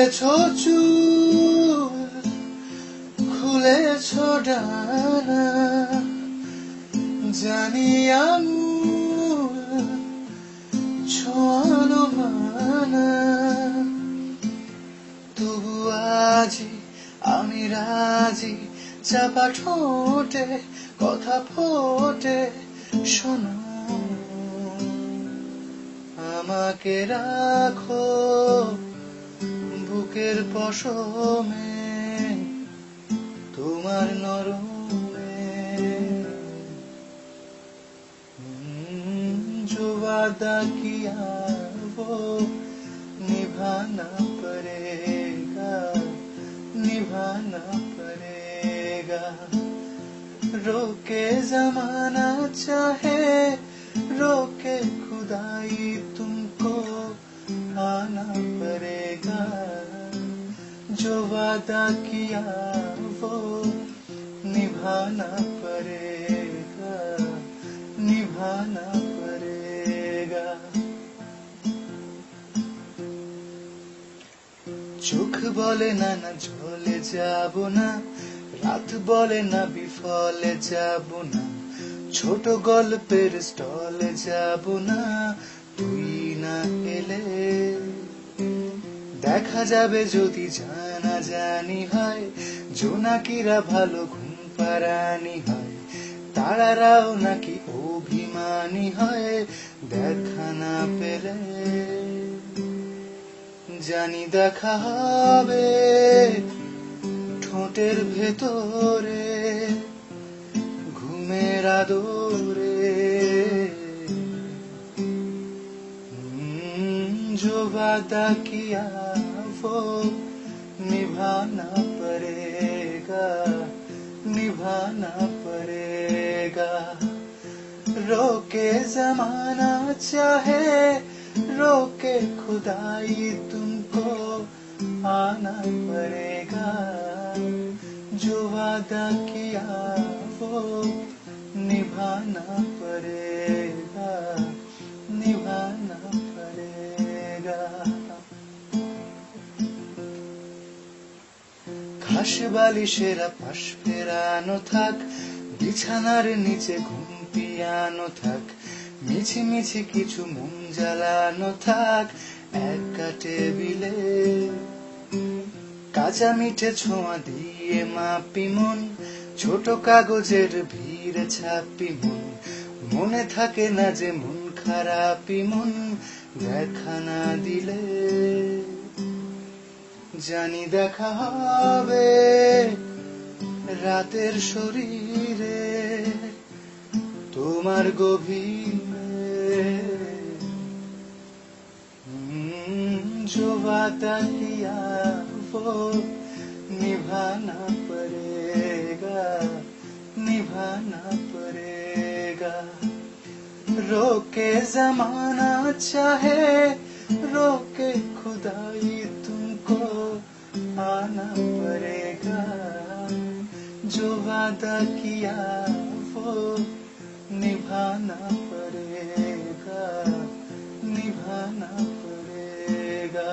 বেঁধেছো চুল, খুলেছো ডানা, জানি আঙুল ছোঁয়ানো মানা, তবু আজি আমি রাজি, চাপা ঠোঁটে কথা ফোটে, শোনো আমাকে রাখো বুকের পশমে, তোমার নরমে। जो वादा किया वो निभाना पड़ेगा, निभाना पड़ेगा। रोके जमाना चाहे रोके खुदाई, तुमको आना पड़ेगा। जो वादा किया वो निभाना पड़ेगा, निभाना पड़ेगा। চোখ বলে না না ঝলে যাব না, রাত বলে না বিফলে যাব না, ছোট গল্পের স্টলে যাব না, তুই না এলে দেখা যাবে যদি জানা জানি হয়, জোনাকিরা ভালো ঘুম পাড়ানি হয়, তারারাও নাকি অভিমানী হয় দেখা না পেলে। জানি দেখা হবে ঠোঁটের ভেতরে ঘুমের আদরে, जो वादा किया वो निभाना पड़ेगा, निभाना पड़ेगा। रोके जमाना चाहे रोके खुदाई, तुमको आना पड़ेगा। जो वादा किया वो निभाना पड़ेगा, निभाना पड़ेगा। ঘাস বালিশেরা পাশ ফেরানো থাক, বিছানার নিচে ঘুম পিয়ানো থাক, মিছি মিছি কিছু মন জ্বালানো থাক একা টেবিলে। কাঁচা মিঠে ছোঁয়া দিয়ে মাপি মন, ছোট কাগজের ভিড়ে ছাপি মন, মনে থাকে না যে মন খারাপি মন দেখা না দিলে। জানি দেখা হবে রাতের শরীরে তোমার গভীরে। जो वादा किया वो निभाना पड़ेगा, निभाना पड़ेगा। रोके जमाना चाहे रोके खुदाई, तुमको आना पड़ेगा। जो वादा किया वो निभाना पड़ेगा, निभाना पड़ेगा।